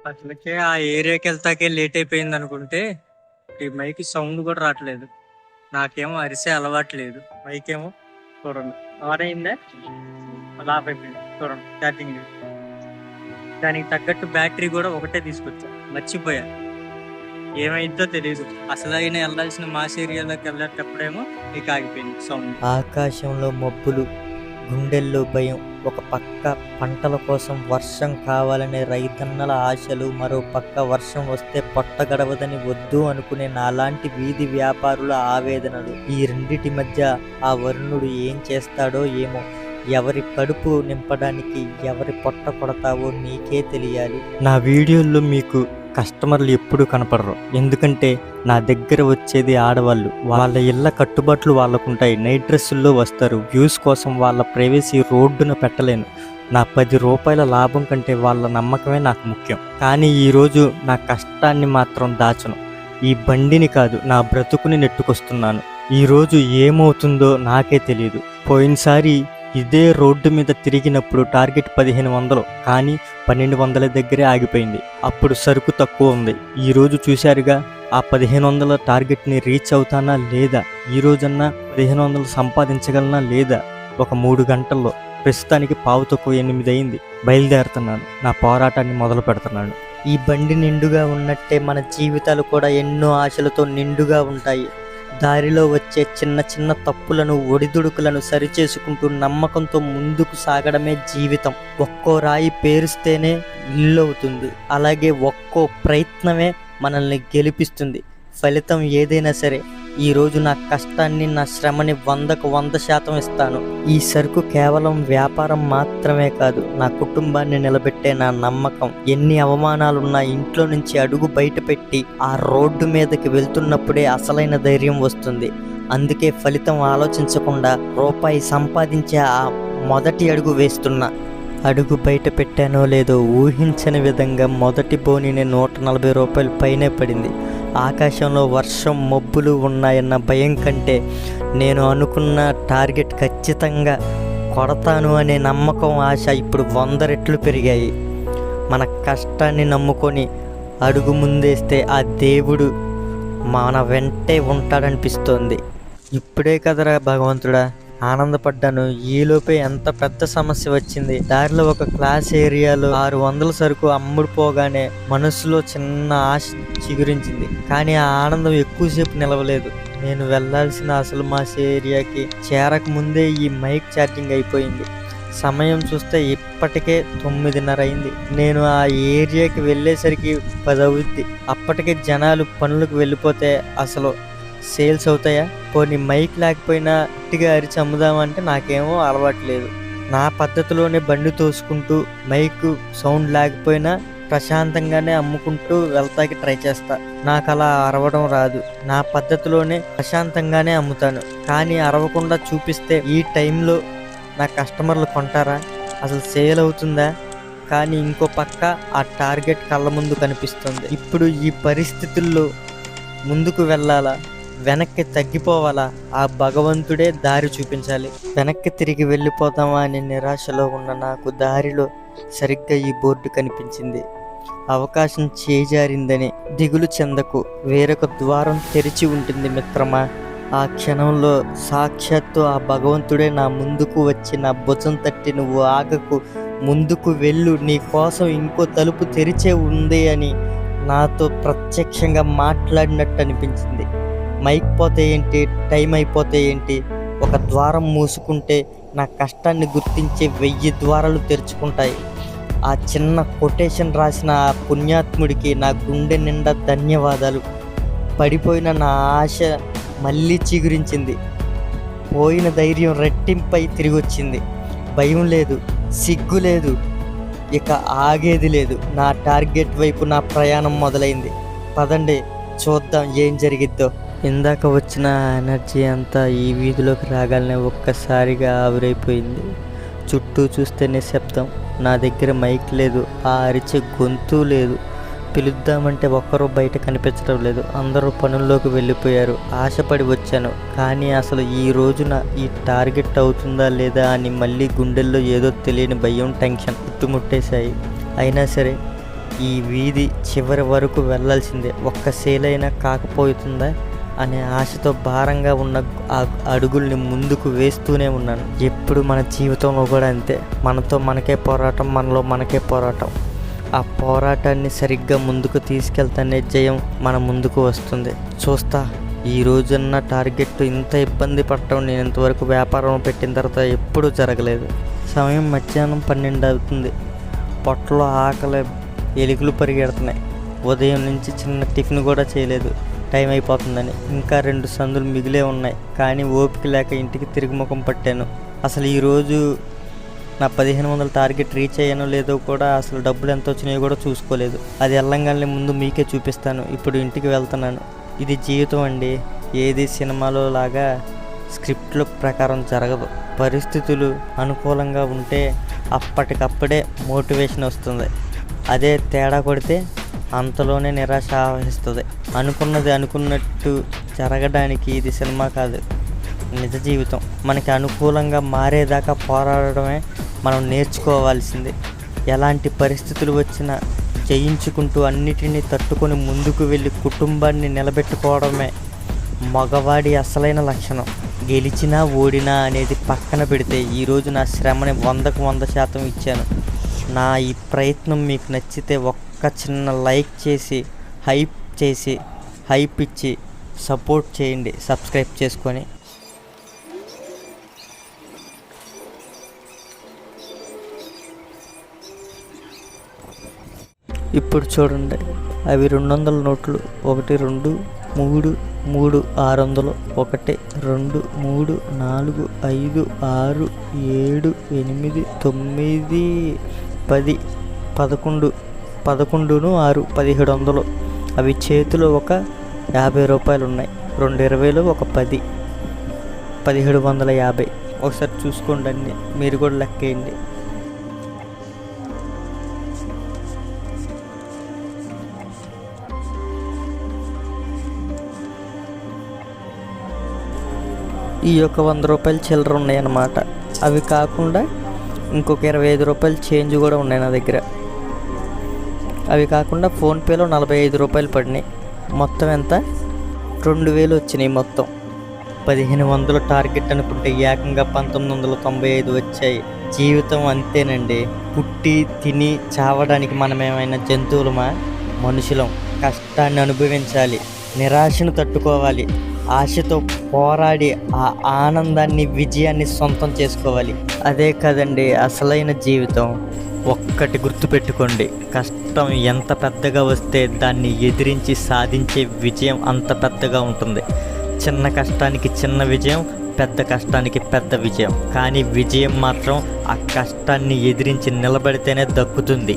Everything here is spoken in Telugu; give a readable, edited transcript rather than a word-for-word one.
అసలుకే ఆ ఏరియాకి వెళ్తాకే లేట్ అయిపోయింది అనుకుంటే ఈ మైక్ సౌండ్ కూడా రావట్లేదు. నాకేమో అరిసే అలవాటు లేదు. మైక్ ఏమో చూడండి ఆన్ అయిందా, అలా ఆఫ్ అయిపోయింది. చూడండి ఛార్జింగ్ లేదు. దానికి తగ్గట్టు బ్యాటరీ కూడా ఒకటే తీసుకొచ్చా, మర్చిపోయా. ఏమైందో తెలియదు. అసలు అయినా వెళ్ళాల్సిన మాస్ ఏరియాలోకి వెళ్ళేటప్పుడేమో నీకు ఆగిపోయింది సౌండ్. ఆకాశంలో మబ్బులు, గుండెల్లో భయం. ఒక పక్క పంటల కోసం వర్షం కావాలనే రైతన్నల ఆశలు, మరో పక్క వర్షం వస్తే పొట్ట గడవదని వద్దు అనుకునే నాలాంటి వీధి వ్యాపారుల ఆవేదనలు. ఈ రెండిటి మధ్య ఆ వరుణుడు ఏం చేస్తాడో ఏమో. ఎవరి కడుపు నింపడానికి ఎవరి పొట్ట కొడతావో నీకే తెలియాలి. నా వీడియోల్లో మీకు కస్టమర్లు ఎప్పుడు కనపడరు, ఎందుకంటే నా దగ్గర వచ్చేది ఆడవాళ్ళు. వాళ్ళ ఇళ్ళ కట్టుబాట్లు వాళ్ళకుంటాయి. నైట్ డ్రెస్సుల్లో వస్తారు. వ్యూస్ కోసం వాళ్ళ ప్రైవసీ రోడ్డున పెట్టలేను. నా 10 రూపాయల లాభం కంటే వాళ్ళ నమ్మకమే నాకు ముఖ్యం. కానీ ఈరోజు నా కష్టాన్ని మాత్రం దాచను. ఈ బండిని కాదు, నా బ్రతుకుని నెట్టుకొస్తున్నాను. ఈరోజు ఏమవుతుందో నాకే తెలియదు. పోయినసారి ఇదే రోడ్డు మీద తిరిగినప్పుడు టార్గెట్ 1500, కానీ 1200 దగ్గరే ఆగిపోయింది. అప్పుడు సరుకు తక్కువ ఉంది. ఈరోజు చూశారుగా, ఆ 1500 టార్గెట్ని రీచ్ అవుతానా లేదా, ఈ రోజన్నా 1500 సంపాదించగలనా లేదా, ఒక 3 గంటల్లో. ప్రస్తుతానికి 7:45 అయింది. బయలుదేరుతున్నాను. నా పోరాటాన్ని మొదలు పెడుతున్నాను. ఈ బండి నిండుగా ఉన్నట్టే మన జీవితాలు కూడా ఎన్నో ఆశలతో నిండుగా ఉంటాయి. దారిలో వచ్చే చిన్న చిన్న తప్పులను, ఒడిదుడుకులను సరిచేసుకుంటూ నమ్మకంతో ముందుకు సాగడమే జీవితం. ఒక్కో రాయి పేరుస్తేనే ఇల్లు అవుతుంది. అలాగే ఒక్కో ప్రయత్నమే మనల్ని గెలిపిస్తుంది. ఫలితం ఏదైనా సరే, ఈరోజు నా కష్టాన్ని, నా శ్రమని 100కు 100% ఇస్తాను. ఈ సరుకు కేవలం వ్యాపారం మాత్రమే కాదు, నా కుటుంబాన్ని నిలబెట్టే నా నమ్మకం. ఎన్ని అవమానాలున్నా ఇంట్లో నుంచి అడుగు బయట పెట్టి ఆ రోడ్డు మీదకి వెళ్తున్నప్పుడే అసలైన ధైర్యం వస్తుంది. అందుకే ఫలితం ఆలోచించకుండా రూపాయి సంపాదించే ఆ మొదటి అడుగు వేస్తున్నా. అడుగు బయట పెట్టానో లేదో ఊహించని విధంగా మొదటి బోనీని 140 రూపాయలు పైనే పడింది. ఆకాశంలో వర్షం, మబ్బులు ఉన్నాయన్న భయం కంటే నేను అనుకున్న టార్గెట్ ఖచ్చితంగా కొడతాను అనే నమ్మకం, ఆశ ఇప్పుడు 100 రెట్లు పెరిగాయి. మన కష్టాన్ని నమ్ముకొని అడుగు ముందేస్తే ఆ దేవుడు మన వెంటే ఉంటాడనిపిస్తోంది. ఇప్పుడే కదరా భగవంతుడా ఆనందపడ్డాను, ఈలోపే ఎంత పెద్ద సమస్య వచ్చింది. దారిలో ఒక క్లాస్ ఏరియాలో 600 సరుకు అమ్ముడుపోగానే మనసులో చిన్న ఆశ చిగురించింది. కానీ ఆ ఆనందం ఎక్కువసేపు నిలవలేదు. నేను వెళ్లాల్సిన అసలు మాస్ ఏరియాకి చేరక ముందే ఈ మైక్ ఛార్జింగ్ అయిపోయింది. సమయం చూస్తే ఇప్పటికే 9:30 అయింది. నేను ఆ ఏరియాకి వెళ్ళేసరికి 10 అవుద్ది. అప్పటికే జనాలు పనులకు వెళ్ళిపోతే అసలు సేల్స్ అవుతాయా? పోనీ మైక్ లేకపోయినా గట్టిగా అరిచి అమ్ముదామంటే నాకేమో అలవాట్లేదు. నా పద్ధతిలోనే బండి తోసుకుంటూ మైక్ సౌండ్ లేకపోయినా ప్రశాంతంగానే అమ్ముకుంటూ వెళ్తాకి ట్రై చేస్తా. నాకు అలా అరవడం రాదు. నా పద్ధతిలోనే ప్రశాంతంగానే అమ్ముతాను. కానీ అరవకుండా చూపిస్తే ఈ టైంలో నా కస్టమర్లు కొంటారా? అసలు సేల్ అవుతుందా? కానీ ఇంకో పక్క ఆ టార్గెట్ కళ్ళ ముందు కనిపిస్తుంది. ఇప్పుడు ఈ పరిస్థితుల్లో ముందుకు వెళ్ళాలా, వెనక్కి తగ్గిపోవాలా? ఆ భగవంతుడే దారి చూపించాలి. వెనక్కి తిరిగి వెళ్ళిపోతామా అనే నిరాశలో ఉన్న నాకు దారిలో సరిగ్గా ఈ బోర్డు కనిపించింది. అవకాశం చేజారిందని దిగులు చెందకు, వేరొక ద్వారం తెరిచి ఉంటుంది మిత్రమా. ఆ క్షణంలో సాక్షాత్తు ఆ భగవంతుడే నా ముందుకు వచ్చి నా భుజం తట్టి, నువ్వు ఆగకు, ముందుకు వెళ్ళు, నీ కోసం ఇంకో తలుపు తెరిచే ఉంది అని నాతో ప్రత్యక్షంగా మాట్లాడినట్టు అనిపించింది. మైక్ పోతే ఏంటి, టైం అయిపోతే ఏంటి, ఒక ద్వారం మూసుకుంటే నా కష్టాన్ని గుర్తించే 1000 ద్వారాలు తెరుచుకుంటాయి. ఆ చిన్న కొటేషన్ రాసిన ఆ పుణ్యాత్ముడికి నా గుండె నిండా ధన్యవాదాలు. పడిపోయిన నా ఆశ మళ్ళీ చిగురించింది. పోయిన ధైర్యం రెట్టింపై తిరిగి వచ్చింది. భయం లేదు, సిగ్గు లేదు, ఇక ఆగేది లేదు. నా టార్గెట్ వైపు నా ప్రయాణం మొదలైంది. పదండి చూద్దాం ఏం జరిగిద్దో. ఇందాక వచ్చిన ఎనర్జీ అంతా ఈ వీధిలోకి రాగానే ఒక్కసారిగా ఆవిరైపోయింది. చుట్టూ చూస్తే నిశ్శబ్దం. నా దగ్గర మైక్ లేదు, ఆ అరిచే గొంతు లేదు. పిలుద్దామంటే ఒక్కరూ బయట కనిపించడం లేదు. అందరూ పనుల్లోకి వెళ్ళిపోయారు. ఆశపడి వచ్చాను, కానీ అసలు ఈ రోజున ఈ టార్గెట్ అవుతుందా లేదా అని మళ్ళీ గుండెల్లో ఏదో తెలియని భయం, టెన్షన్ చుట్టుముట్టేశాయి. అయినా సరే ఈ వీధి చివరి వరకు వెళ్ళాల్సిందే, ఒక్క సేలైనా కాకపోతుందా అనే ఆశతో భారంగా ఉన్న ఆ అడుగుల్ని ముందుకు వేస్తూనే ఉన్నాను. ఎప్పుడు మన జీవితంలో కూడా అంతే, మనతో మనకే పోరాటం, మనలో మనకే పోరాటం. ఆ పోరాటాన్ని సరిగ్గా ముందుకు తీసుకెళ్తానే జయం మన ముందుకు వస్తుంది. చూస్తా, ఈ రోజున్న టార్గెట్ ఇంత ఇబ్బంది పడటం నేను ఇంతవరకు వ్యాపారం పెట్టిన తర్వాత ఎప్పుడూ జరగలేదు. సమయం మధ్యాహ్నం 12 అవుతుంది. పొట్టలో ఆకలి ఎలుకలు పరిగెడుతున్నాయి. ఉదయం నుంచి చిన్న టిఫిన్ కూడా చేయలేదు, టైం అయిపోతుందని. ఇంకా 2 సందులు మిగిలే ఉన్నాయి, కానీ ఓపిక లేక ఇంటికి తిరిగి ముఖం పట్టాను. అసలు ఈరోజు నా 1500 టార్గెట్ రీచ్ అయ్యానో లేదో కూడా, అసలు డబ్బులు ఎంత వచ్చినాయో కూడా చూసుకోలేదు. అది వెళ్ళంగానే ముందు మీకే చూపిస్తాను. ఇప్పుడు ఇంటికి వెళ్తున్నాను. ఇది జీవితం అండి. ఏది సినిమాలో లాగా స్క్రిప్ట్ల ప్రకారం జరగదు. పరిస్థితులు అనుకూలంగా ఉంటే అప్పటికప్పుడే మోటివేషన్ వస్తుంది. అదే తేడా కొడితే అంతలోనే నిరాశ ఆవహిస్తుంది. అనుకున్నది అనుకున్నట్టు జరగడానికి ఇది సినిమా కాదు, నిజ జీవితం. మనకి అనుకూలంగా మారేదాకా పోరాడడమే మనం నేర్చుకోవాల్సింది. ఎలాంటి పరిస్థితులు వచ్చినా జయించుకుంటూ అన్నిటినీ తట్టుకొని ముందుకు వెళ్ళి కుటుంబాన్ని నిలబెట్టుకోవడమే మగవాడి అసలైన లక్షణం. గెలిచినా ఓడినా అనేది పక్కన పెడితే ఈరోజు నా శ్రమని 100కు 100% ఇచ్చాను. నా ఈ ప్రయత్నం మీకు నచ్చితే ఒక్క చిన్న లైక్ చేసి హైప్ ఇచ్చి సపోర్ట్ చేయండి, సబ్స్క్రైబ్ చేసుకొని. ఇప్పుడు చూడండి, అవి 200 నోట్లు. 1 2 3 3 600, 1 2 3 4 5 6 7 8 9 10 11 11 6 1700. అవి చేతిలో ఒక 50 రూపాయలు ఉన్నాయి. 2 20లు, ఒక 10, 1750. ఒకసారి చూసుకోండి, అన్నీ మీరు కూడా లెక్కేయండి. ఈ యొక్క 100 రూపాయలు చిల్లర ఉన్నాయి అన్నమాట. అవి కాకుండా ఇంకొక 25 రూపాయలు చేంజ్ కూడా ఉన్నాయి నా దగ్గర. అవి కాకుండా ఫోన్పేలో 45 రూపాయలు పడినాయి. మొత్తం ఎంత? 2000 వచ్చినాయి మొత్తం. 1500 టార్గెట్ అనుకుంటే ఏకంగా 1995 వచ్చాయి. జీవితం అంతేనండి. పుట్టి తిని చావడానికి మనమేమైనా జంతువులమా? మనుషులం. కష్టాన్ని అనుభవించాలి, నిరాశను తట్టుకోవాలి, ఆశతో పోరాడి ఆ ఆనందాన్ని, విజయాన్ని సొంతం చేసుకోవాలి. అదే కదండి అసలైన జీవితం. ఒక్కటి గుర్తుపెట్టుకోండి, కష్టం ఎంత పెద్దగా వస్తే దాన్ని ఎదిరించి సాధించే విజయం అంత పెద్దగా ఉంటుంది. చిన్న కష్టానికి చిన్న విజయం, పెద్ద కష్టానికి పెద్ద విజయం. కానీ విజయం మాత్రం ఆ కష్టాన్ని ఎదిరించి నిలబడితేనే దక్కుతుంది.